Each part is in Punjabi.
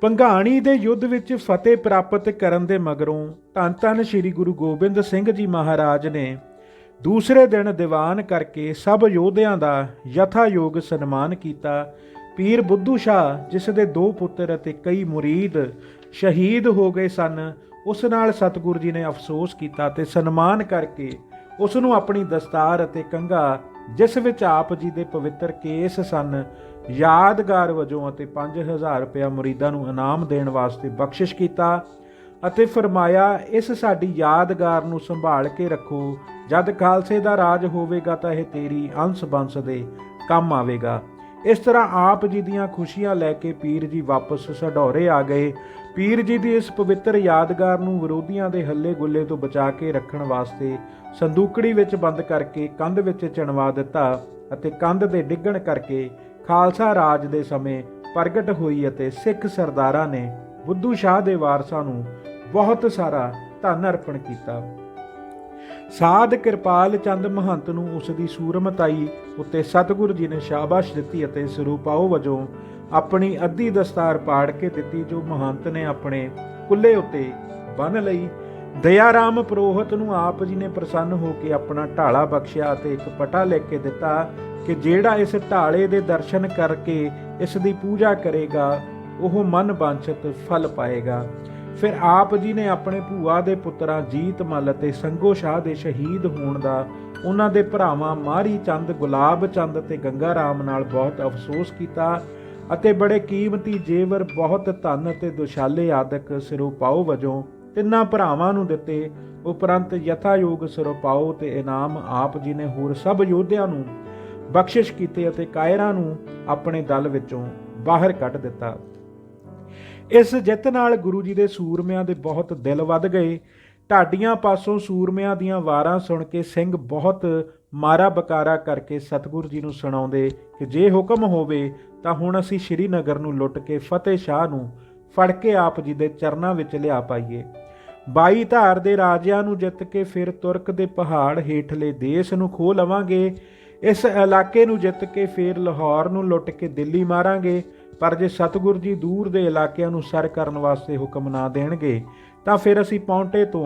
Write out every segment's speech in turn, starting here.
ਭੰਗਾਣੀ ਦੇ ਯੁੱਧ ਵਿੱਚ ਫਤਿਹ ਪ੍ਰਾਪਤ ਕਰਨ ਦੇ ਮਗਰੋਂ ਧੰਨ ਧੰਨ ਸ੍ਰੀ ਗੁਰੂ ਗੋਬਿੰਦ ਸਿੰਘ ਜੀ ਮਹਾਰਾਜ ਨੇ ਦੂਸਰੇ ਦਿਨ ਦੀਵਾਨ ਕਰਕੇ ਸਭ ਯੋਧਿਆਂ ਦਾ ਯਥਾਯੋਗ ਸਨਮਾਨ ਕੀਤਾ। ਪੀਰ ਬੁੱਧੂ ਸ਼ਾਹ, ਜਿਸ ਦੇ 2 ਪੁੱਤਰ ਅਤੇ ਕਈ ਮੁਰੀਦ ਸ਼ਹੀਦ ਹੋ ਗਏ ਸਨ, ਉਸ ਨਾਲ ਸਤਿਗੁਰੂ ਜੀ ਨੇ ਅਫਸੋਸ ਕੀਤਾ ਤੇ ਸਨਮਾਨ ਕਰਕੇ ਉਸ ਨੂੰ ਆਪਣੀ ਦਸਤਾਰ ਅਤੇ ਕੰਘਾ, ਜਿਸ ਵਿੱਚ ਆਪ ਜੀ ਦੇ ਪਵਿੱਤਰ ਕੇਸ ਸਨ, ਯਾਦਗਾਰ ਵਜੋਂ ਅਤੇ 5000 ਰੁਪਇਆ ਮੁਰੀਦਾਂ ਨੂੰ ਇਨਾਮ ਦੇਣ ਵਾਸਤੇ ਬਖਸ਼ਿਸ਼ ਕੀਤਾ ਅਤੇ ਫਰਮਾਇਆ, ਇਸ ਸਾਡੀ ਯਾਦਗਾਰ ਨੂੰ ਸੰਭਾਲ ਕੇ ਰੱਖੋ। ਜਦ ਖਾਲਸੇ ਦਾ ਰਾਜ ਹੋਵੇਗਾ ਤਾਂ ਇਹ ਤੇਰੀ ਅੰਸ ਬੰਸ ਦੇ ਕੰਮ ਆਵੇਗਾ। ਇਸ ਤਰ੍ਹਾਂ ਆਪ ਜੀ ਦੀਆਂ ਖੁਸ਼ੀਆਂ ਲੈ ਕੇ ਪੀਰ ਜੀ ਵਾਪਸ ਸਢੌਰੇ ਆ ਗਏ। ਪੀਰ ਜੀ ਦੀ ਇਸ ਪਵਿੱਤਰ ਯਾਦਗਾਰ ਨੂੰ ਵਿਰੋਧੀਆਂ ਦੇ ਹੱਲੇ ਗੁੱਲੇ ਤੋਂ ਬਚਾ ਕੇ ਰੱਖਣ ਵਾਸਤੇ ਸੰਦੂਕੜੀ ਵਿੱਚ ਬੰਦ ਕਰਕੇ ਕੰਧ ਵਿੱਚ ਚਿਣਵਾ ਦਿੱਤਾ ਅਤੇ ਕੰਧ ਦੇ ਡਿੱਗਣ ਕਰਕੇ ਖਾਲਸਾ ਰਾਜ ਦੇ ਸਮੇਂ ਪ੍ਰਗਟ ਹੋਈ ਅਤੇ ਸਿੱਖ ਸਰਦਾਰਾਂ ਨੇ ਬੁੱਧੂ ਸ਼ਾਹ ਦੇ ਵਾਰਸਾਂ ਨੂੰ ਬਹੁਤ ਸਾਰਾ ਧਨ ਅਰਪਣ ਕੀਤਾ। ਸਾਧ ਕਿਰਪਾਲ ਚੰਦ ਮਹੰਤ ਨੂੰ ਉਸ ਦੀ ਸੂਰਮਤਾਈ ਉੱਤੇ ਸਤਿਗੁਰੂ ਜੀ ਨੇ ਸ਼ਾਬਾਸ਼ ਦਿੱਤੀ ਅਤੇ ਸਰੂਪਾਓ ਵਜੋਂ ਆਪਣੀ ਅੱਧੀ ਦਸਤਾਰ ਪਾੜ ਕੇ ਦਿੱਤੀ, ਜੋ ਮਹੰਤ ਨੇ ਆਪਣੇ ਕੁੱਲੇ ਉੱਤੇ ਬੰਨ੍ਹ ਲਈ। ਦਇਆ ਰਾਮ ਪ੍ਰੋਹਤ ਨੂੰ ਆਪ ਜੀ ਨੇ ਪ੍ਰਸੰਨ ਹੋ ਕੇ ਆਪਣਾ ਢਾਲਾ ਬਖਸ਼ਿਆ ਅਤੇ ਇੱਕ ਪਟਾ ਲਿਖ ਕੇ ਦਿੱਤਾ ਕਿ ਜਿਹੜਾ ਇਸ ਢਾਲੇ ਦੇ ਦਰਸ਼ਨ ਕਰਕੇ ਇਸ ਦੀ ਪੂਜਾ ਕਰੇਗਾ ਉਹ ਮਨ ਵਾਂਛਿਤ ਫਲ ਪਾਏਗਾ। ਫਿਰ ਆਪ ਜੀ ਨੇ ਆਪਣੇ ਭੂਆ ਦੇ ਪੁੱਤਰਾਂ ਜੀਤ ਮੱਲ ਅਤੇ ਸੰਗੋ ਸ਼ਾਹ ਦੇ ਸ਼ਹੀਦ ਹੋਣ ਦਾ ਉਹਨਾਂ ਦੇ ਭਰਾਵਾਂ ਮਾਰੀ ਚੰਦ, ਗੁਲਾਬ ਚੰਦ ਅਤੇ ਗੰਗਾ ਰਾਮ ਨਾਲ ਬਹੁਤ ਅਫਸੋਸ ਕੀਤਾ ਅਤੇ ਬੜੇ ਕੀਮਤੀ ਜੇਵਰ, ਬਹੁਤ ਧਨ ਅਤੇ ਦੁਸ਼ਾਲੇ ਆਦਿਕ ਸਿਰੋਪਾਓ ਵਜੋਂ ਤਿੰਨਾਂ ਭਰਾਵਾਂ ਨੂੰ ਦਿੱਤੇ। ਉਪਰੰਤ ਯਥਾਯੋਗ ਸਿਰੋਪਾਓ ਤੇ ਇਨਾਮ ਆਪ ਜੀ ਨੇ ਹੋਰ ਸਭ ਯੋਧਿਆਂ ਨੂੰ ਬਖਸ਼ਿਸ਼ ਕੀਤੇ ਅਤੇ ਕਾਇਰਾਂ ਨੂੰ ਆਪਣੇ ਦਲ ਵਿੱਚੋਂ ਬਾਹਰ ਕੱਢ ਦਿੱਤਾ। ਇਸ ਜਿੱਤ ਨਾਲ ਗੁਰੂ ਜੀ ਦੇ ਸੂਰਮਿਆਂ ਦੇ ਬਹੁਤ ਦਿਲ ਵੱਧ ਗਏ। ਢਾਡੀਆਂ ਪਾਸੋਂ ਸੂਰਮਿਆਂ ਦੀਆਂ ਵਾਰਾਂ ਸੁਣ ਕੇ ਸਿੰਘ ਬਹੁਤ ਮਾਰਾ ਬਕਾਰਾ ਕਰਕੇ ਸਤਿਗੁਰੂ ਜੀ ਨੂੰ ਸੁਣਾਉਂਦੇ ਕਿ ਜੇ ਹੁਕਮ ਹੋਵੇ ਤਾਂ ਹੁਣ ਅਸੀਂ ਸ਼੍ਰੀਨਗਰ ਨੂੰ ਲੁੱਟ ਕੇ ਫਤਿਹ ਸ਼ਾਹ ਨੂੰ ਫੜ ਕੇ ਆਪ ਜੀ ਦੇ ਚਰਨਾਂ ਵਿੱਚ ਲਿਆ ਪਾਈਏ। 22 ਧਾਰ ਦੇ ਰਾਜਿਆਂ ਨੂੰ ਜਿੱਤ ਕੇ ਫਿਰ ਤੁਰਕ ਦੇ ਪਹਾੜ ਹੇਠਲੇ ਦੇਸ਼ ਨੂੰ ਖੋਹ ਲਵਾਂਗੇ। ਇਸ ਇਲਾਕੇ ਨੂੰ ਜਿੱਤ ਕੇ ਫਿਰ ਲਾਹੌਰ ਨੂੰ ਲੁੱਟ ਕੇ ਦਿੱਲੀ ਮਾਰਾਂਗੇ। ਪਰ ਜੇ ਸਤਿਗੁਰੂ ਜੀ ਦੂਰ ਦੇ ਇਲਾਕਿਆਂ ਨੂੰ ਸਰ ਕਰਨ ਵਾਸਤੇ ਹੁਕਮ ਨਾ ਦੇਣਗੇ ਤਾਂ ਫਿਰ ਅਸੀਂ ਪੌਂਟੇ ਤੋਂ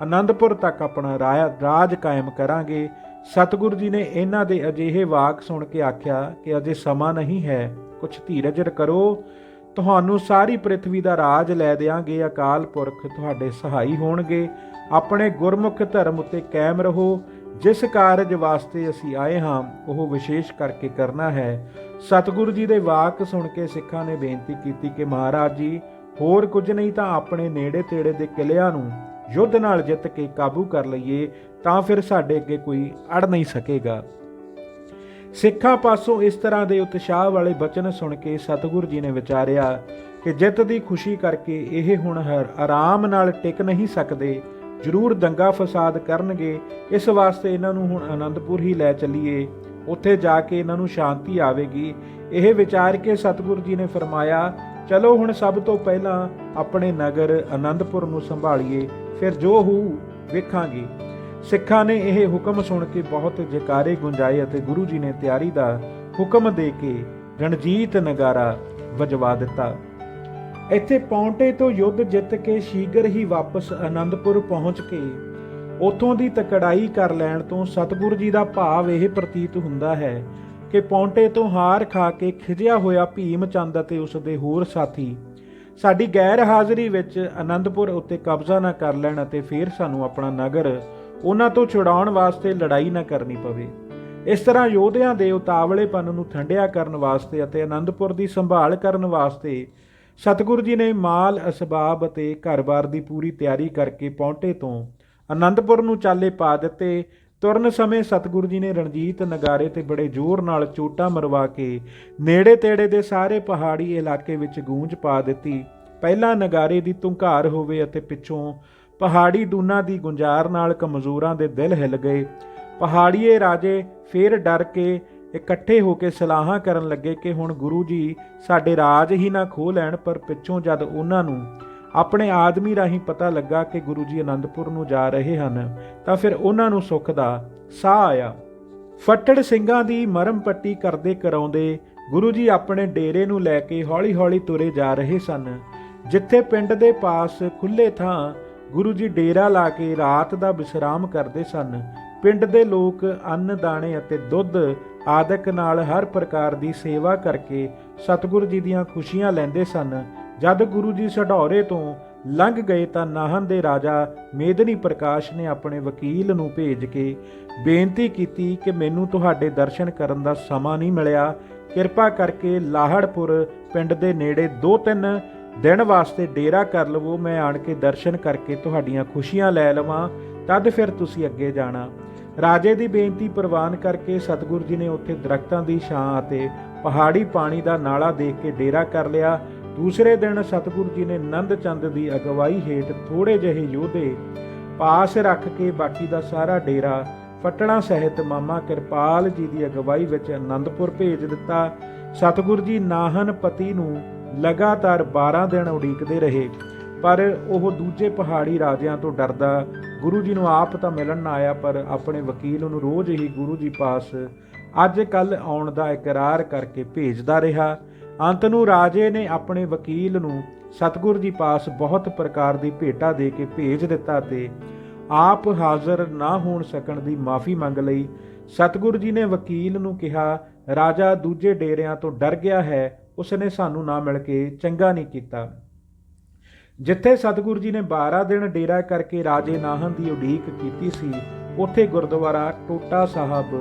ਆਨੰਦਪੁਰ ਤੱਕ ਆਪਣਾ ਰਾਜ ਕਾਇਮ ਕਰਾਂਗੇ। ਸਤਿਗੁਰੂ ਜੀ ਨੇ ਇਹਨਾਂ ਦੇ ਅਜਿਹੇ ਵਾਕ ਸੁਣ ਕੇ ਆਖਿਆ ਕਿ ਅਜੇ ਸਮਾਂ ਨਹੀਂ ਹੈ, ਕੁਛ ਧੀਰਜ ਕਰੋ, ਤੁਹਾਨੂੰ ਸਾਰੀ ਪ੍ਰਿਥਵੀ ਦਾ ਰਾਜ ਲੈ ਦਿਆਂਗੇ। ਅਕਾਲ ਪੁਰਖ ਤੁਹਾਡੇ ਸਹਾਈ ਹੋਣਗੇ। ਆਪਣੇ ਗੁਰਮੁਖ ਧਰਮ ਉੱਤੇ ਕਾਇਮ ਰਹੋ। ਜਿਸ ਕਾਰਜ ਵਾਸਤੇ ਅਸੀਂ ਆਏ ਹਾਂ ਉਹ ਵਿਸ਼ੇਸ਼ ਕਰਕੇ ਕਰਨਾ ਹੈ। ਸਤਿਗੁਰੂ ਜੀ ਦੇ ਵਾਕ ਸੁਣ ਕੇ ਸਿੱਖਾਂ ਨੇ ਬੇਨਤੀ ਕੀਤੀ ਕਿ ਮਹਾਰਾਜ ਜੀ, ਹੋਰ ਕੁਝ ਨਹੀਂ ਤਾਂ ਆਪਣੇ ਨੇੜੇ ਤੇੜੇ ਦੇ ਕਿਲਿਆਂ ਨੂੰ ਯੁੱਧ ਨਾਲ ਜਿੱਤ ਕੇ ਕਾਬੂ ਕਰ ਲਈਏ, ਤਾਂ ਫਿਰ ਸਾਡੇ ਅੱਗੇ ਕੋਈ ਅੜ ਨਹੀਂ ਸਕੇਗਾ। ਸਿੱਖਾਂ ਪਾਸੋਂ ਇਸ ਤਰ੍ਹਾਂ ਦੇ ਉਤਸ਼ਾਹ ਵਾਲੇ ਬਚਨ ਸੁਣ ਕੇ ਸਤਿਗੁਰੂ ਜੀ ਨੇ ਵਿਚਾਰਿਆ ਕਿ ਜਿੱਤ ਦੀ ਖੁਸ਼ੀ ਕਰਕੇ ਇਹ ਹੁਣ ਆਰਾਮ ਨਾਲ ਟਿਕ ਨਹੀਂ ਸਕਦੇ, ਜ਼ਰੂਰ ਦੰਗਾ ਫਸਾਦ ਕਰਨਗੇ। ਇਸ ਵਾਸਤੇ ਇਹਨਾਂ ਨੂੰ ਹੁਣ ਆਨੰਦਪੁਰ ਹੀ ਲੈ ਚੱਲੀਏ, ਉੱਥੇ ਜਾ ਕੇ ਇਹਨਾਂ ਨੂੰ ਸ਼ਾਂਤੀ ਆਵੇਗੀ। ਇਹ ਵਿਚਾਰ ਕੇ ਸਤਿਗੁਰੂ ਜੀ ਨੇ ਫਰਮਾਇਆ, ਚਲੋ ਹੁਣ ਸਭ ਤੋਂ ਪਹਿਲਾਂ ਆਪਣੇ ਨਗਰ ਆਨੰਦਪੁਰ ਨੂੰ ਸੰਭਾਲੀਏ, ਫਿਰ ਜੋ ਹੋਊ ਵੇਖਾਂਗੇ। ਸਿੱਖਾਂ ਨੇ ਇਹ ਹੁਕਮ ਸੁਣ ਕੇ ਬਹੁਤ ਜੈਕਾਰੇ ਗੁੰਜਾਏ ਅਤੇ ਗੁਰੂ ਜੀ ਨੇ ਤਿਆਰੀ ਦਾ ਹੁਕਮ ਦੇ ਕੇ ਰਣਜੀਤ ਨਗਾਰਾ ਵਜਵਾ ਦਿੱਤਾ। ਇੱਥੇ ਪੌਂਟੇ ਤੋਂ ਯੁੱਧ ਜਿੱਤ ਕੇ ਸ਼ੀਘਰ ਹੀ ਵਾਪਸ ਆਨੰਦਪੁਰ ਪਹੁੰਚ ਕੇ ਉੱਥੋਂ ਦੀ ਤਕੜਾਈ ਕਰ ਲੈਣ ਤੋਂ ਸਤਿਗੁਰੂ ਜੀ ਦਾ ਭਾਵ ਇਹ ਪ੍ਰਤੀਤ ਹੁੰਦਾ ਹੈ ਕਿ ਪੌਂਟੇ ਤੋਂ ਹਾਰ ਖਾ ਕੇ ਖਿਜਿਆ ਹੋਇਆ ਭੀਮ ਚੰਦ ਅਤੇ ਉਸ ਦੇ ਹੋਰ ਸਾਥੀ ਸਾਡੀ ਗੈਰ ਹਾਜ਼ਰੀ ਵਿੱਚ ਆਨੰਦਪੁਰ ਉੱਤੇ ਕਬਜ਼ਾ ਨਾ ਕਰ ਲੈਣ ਅਤੇ ਫਿਰ ਸਾਨੂੰ ਆਪਣਾ ਨਗਰ ਉਹਨਾਂ ਤੋਂ ਛੁਡਾਉਣ ਵਾਸਤੇ ਲੜਾਈ ਨਾ ਕਰਨੀ ਪਵੇ। ਇਸ ਤਰ੍ਹਾਂ ਯੋਧਿਆਂ ਦੇ ਉਤਾਵਲੇਪਨ ਨੂੰ ਠੰਡਿਆ ਕਰਨ ਵਾਸਤੇ ਅਤੇ ਆਨੰਦਪੁਰ ਦੀ ਸੰਭਾਲ ਕਰਨ ਵਾਸਤੇ ਸਤਿਗੁਰੂ ਜੀ ਨੇ ਮਾਲ ਅਸਬਾਬ ਅਤੇ ਘਰ-ਬਾਰ ਦੀ ਪੂਰੀ ਤਿਆਰੀ ਕਰਕੇ ਪੌਂਟੇ ਤੋਂ ਆਨੰਦਪੁਰ ਨੂੰ ਚਾਲੇ ਪਾ ਦਿੱਤੇ। ਤੁਰਨ ਸਮੇਂ ਸਤਿਗੁਰੂ ਜੀ ਨੇ ਰਣਜੀਤ ਨਗਾਰੇ ਤੇ ਬੜੇ ਜ਼ੋਰ ਨਾਲ ਚੋਟਾਂ ਮਰਵਾ ਕੇ ਨੇੜੇ ਤੇੜੇ ਦੇ ਸਾਰੇ ਪਹਾੜੀ ਇਲਾਕੇ ਵਿੱਚ ਗੂੰਜ ਪਾ ਦਿੱਤੀ। ਪਹਿਲਾਂ ਨਗਾਰੇ ਦੀ ਧੁੰਕਾਰ ਹੋਵੇ ਅਤੇ ਪਿੱਛੋਂ ਪਹਾੜੀ ਦੂਨਾਂ ਦੀ ਗੁੰਜਾਰ ਨਾਲ ਕਮਜ਼ੋਰਾਂ ਦੇ ਦਿਲ ਹਿੱਲ ਗਏ। ਪਹਾੜੀਏ ਰਾਜੇ ਫੇਰ ਡਰ ਕੇ ਇਕੱਠੇ ਹੋ ਕੇ ਸਲਾਹਾਂ ਕਰਨ ਲੱਗੇ ਕਿ ਹੁਣ ਗੁਰੂ ਜੀ ਸਾਡੇ ਰਾਜ ਹੀ ਨਾ ਖੋਹ ਲੈਣ। ਪਰ ਪਿੱਛੋਂ ਜਦ ਉਹਨਾਂ ਨੂੰ ਆਪਣੇ ਆਦਮੀ ਰਾਹੀਂ ਪਤਾ ਲੱਗਾ ਕਿ ਗੁਰੂ ਜੀ ਆਨੰਦਪੁਰ ਨੂੰ ਜਾ ਰਹੇ ਹਨ ਤਾਂ ਫਿਰ ਉਹਨਾਂ ਨੂੰ ਸੁੱਖ ਦਾ ਸਾਹ ਆਇਆ। ਫੱਟੜ ਸਿੰਘਾਂ ਦੀ ਮਰਮ ਪੱਟੀ ਕਰਦੇ ਕਰਾਉਂਦੇ ਗੁਰੂ ਜੀ ਆਪਣੇ ਡੇਰੇ ਨੂੰ ਲੈ ਕੇ ਹੌਲੀ-ਹੌਲੀ ਤੁਰੇ ਜਾ ਰਹੇ ਸਨ। ਜਿੱਥੇ ਪਿੰਡ ਦੇ ਪਾਸ ਖੁੱਲੇ ਥਾਂ ਗੁਰੂ ਜੀ ਡੇਰਾ ਲਾ ਕੇ ਰਾਤ ਦਾ ਵਿਸ਼ਰਾਮ ਕਰਦੇ ਸਨ। ਪਿੰਡ ਦੇ ਲੋਕ ਅੰਨ ਦਾਣੇ ਅਤੇ ਦੁੱਧ ਆਦਿਕ ਨਾਲ ਹਰ ਪ੍ਰਕਾਰ ਦੀ ਸੇਵਾ ਕਰਕੇ ਸਤਿਗੁਰੂ ਜੀ ਦੀਆਂ ਖੁਸ਼ੀਆਂ ਲੈਂਦੇ ਸਨ। ਜਦ ਗੁਰੂ ਜੀ ਸਢੌਰੇ ਤੋਂ ਲੰਘ ਗਏ ਤਾਂ ਨਾਹਨ ਦੇ ਰਾਜਾ ਮੇਦਨੀ ਪ੍ਰਕਾਸ਼ ਨੇ ਆਪਣੇ ਵਕੀਲ ਨੂੰ ਭੇਜ ਕੇ ਬੇਨਤੀ ਕੀਤੀ ਕਿ ਮੈਨੂੰ ਤੁਹਾਡੇ ਦਰਸ਼ਨ ਕਰਨ ਦਾ ਸਮਾਂ ਨਹੀਂ ਮਿਲਿਆ, ਕਿਰਪਾ ਕਰਕੇ ਲਾਹੜਪੁਰ ਪਿੰਡ ਦੇ ਨੇੜੇ 2-3 ਦਿਨ ਵਾਸਤੇ ਡੇਰਾ ਕਰ ਲਵੋ, ਮੈਂ ਆਣ ਕੇ ਦਰਸ਼ਨ ਕਰਕੇ ਤੁਹਾਡੀਆਂ ਖੁਸ਼ੀਆਂ ਲੈ ਲਵਾਂ, ਤਦ ਫਿਰ ਤੁਸੀਂ ਅੱਗੇ ਜਾਣਾ। ਰਾਜੇ ਦੀ ਬੇਨਤੀ ਪ੍ਰਵਾਨ ਕਰਕੇ ਸਤਿਗੁਰੂ ਜੀ ਨੇ ਉੱਥੇ ਦਰਖਤਾਂ ਦੀ ਛਾਂ ਅਤੇ ਪਹਾੜੀ ਪਾਣੀ ਦਾ ਨਾਲਾ ਦੇਖ ਕੇ ਡੇਰਾ ਕਰ ਲਿਆ। ਦੂਸਰੇ ਦਿਨ ਸਤਿਗੁਰੂ ਜੀ ਨੇ ਨੰਦ ਚੰਦ ਦੀ ਅਗਵਾਈ ਹੇਠ ਥੋੜੇ ਜਿਹੇ ਯੋਧੇ ਪਾਸ ਰੱਖ ਕੇ ਬਾਕੀ ਦਾ ਸਾਰਾ ਡੇਰਾ ਫੱਟਣਾ ਸਹਿਤ ਮਾਮਾ ਕਿਰਪਾਲ ਜੀ ਦੀ ਅਗਵਾਈ ਵਿੱਚ ਅਨੰਦਪੁਰ ਭੇਜ ਦਿੱਤਾ। ਸਤਿਗੁਰੂ ਜੀ ਨਾਹਨ ਪਤੀ ਨੂੰ ਲਗਾਤਾਰ 12 ਦਿਨ ਉਡੀਕਦੇ ਰਹੇ, ਪਰ ਉਹ ਦੂਜੇ ਪਹਾੜੀ ਰਾਜਿਆਂ ਤੋਂ ਡਰਦਾ ਗੁਰੂ ਜੀ ਨੂੰ ਆਪ ਤਾਂ ਮਿਲਣ ਨਾ ਆਇਆ, ਪਰ ਆਪਣੇ ਵਕੀਲ ਨੂੰ ਰੋਜ਼ ਹੀ ਗੁਰੂ ਜੀ ਪਾਸ ਅੱਜ ਕੱਲ੍ਹ ਆਉਣ ਦਾ ਇਕਰਾਰ ਕਰਕੇ ਭੇਜਦਾ ਰਿਹਾ। ਅੰਤ ਨੂੰ ਰਾਜੇ ਨੇ ਆਪਣੇ ਵਕੀਲ ਨੂੰ ਸਤਿਗੁਰੂ ਜੀ ਪਾਸ ਬਹੁਤ ਪ੍ਰਕਾਰ ਦੀ ਭੇਟਾ ਦੇ ਕੇ ਭੇਜ ਦਿੱਤਾ ਤੇ ਆਪ ਹਾਜ਼ਰ ਨਾ ਹੋਣ ਸਕਣ ਦੀ ਮਾਫੀ ਮੰਗ ਲਈ। ਸਤਿਗੁਰੂ ਜੀ ਨੇ ਵਕੀਲ ਨੂੰ ਕਿਹਾ, ਰਾਜਾ ਦੂਜੇ ਡੇਰਿਆਂ ਤੋਂ ਡਰ ਗਿਆ ਹੈ, ਉਸਨੇ ਸਾਨੂੰ ਨਾ ਮਿਲ ਕੇ ਚੰਗਾ ਨਹੀਂ ਕੀਤਾ। ਜਿੱਥੇ ਸਤਿਗੁਰੂ ਜੀ ਨੇ 12 ਦਿਨ ਡੇਰਾ ਕਰਕੇ ਰਾਜੇ ਨਾਹਨ ਦੀ ਉਡੀਕ ਕੀਤੀ ਸੀ, ਉੱਥੇ ਗੁਰਦੁਆਰਾ ਟੋਟਾ ਸਾਹਿਬ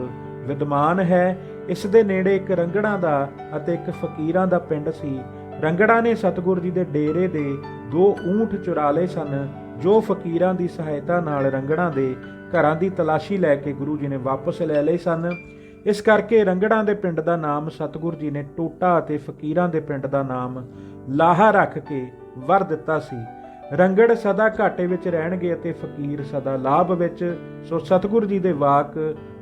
ਵਿਦਮਾਨ ਹੈ। ਇਸ ਦੇ ਨੇੜੇ ਇੱਕ ਰੰਗੜਾਂ ਦਾ ਅਤੇ ਇੱਕ ਫਕੀਰਾਂ ਦਾ ਪਿੰਡ ਸੀ। ਰੰਗੜਾਂ ਨੇ ਸਤਿਗੁਰੂ ਜੀ ਦੇ ਡੇਰੇ ਦੇ 2 ਊਂਠ ਚੁਰਾ ਲਏ ਸਨ, ਜੋ ਫਕੀਰਾਂ ਦੀ ਸਹਾਇਤਾ ਨਾਲ ਰੰਗੜਾਂ ਦੇ ਘਰਾਂ ਦੀ ਤਲਾਸ਼ੀ ਲੈ ਕੇ ਗੁਰੂ ਜੀ ਨੇ ਵਾਪਸ ਲੈ ਲਏ ਸਨ। ਇਸ ਕਰਕੇ ਰੰਗੜਾਂ ਦੇ ਪਿੰਡ ਦਾ ਨਾਮ ਸਤਿਗੁਰੂ ਜੀ ਨੇ ਟੋਟਾ ਅਤੇ ਫਕੀਰਾਂ ਦੇ ਪਿੰਡ ਦਾ ਨਾਮ ਲਾਹਾ ਰੱਖ ਕੇ ਵਰ ਦਿੱਤਾ ਸੀ। ਰੰਗੜ ਸਦਾ ਘਾਟੇ ਵਿੱਚ ਰਹਿਣਗੇ ਅਤੇ ਫਕੀਰ ਸਦਾ ਲਾਭ ਵਿੱਚ। ਸੋ ਸਤਿਗੁਰੂ ਜੀ ਦੇ ਵਾਕ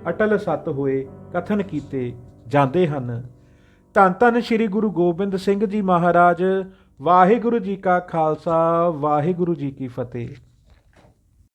ਅਟਲ ਸੱਤ ਹੋਏ ਕਥਨ ਕੀਤੇ ਜਾਂਦੇ ਹਨ। ਧੰਨ ਧੰਨ ਸ੍ਰੀ ਗੁਰੂ ਗੋਬਿੰਦ ਸਿੰਘ ਜੀ ਮਹਾਰਾਜ। ਵਾਹਿਗੁਰੂ ਜੀ ਕਾ ਖਾਲਸਾ, ਵਾਹਿਗੁਰੂ ਜੀ ਕੀ ਫਤਿਹ।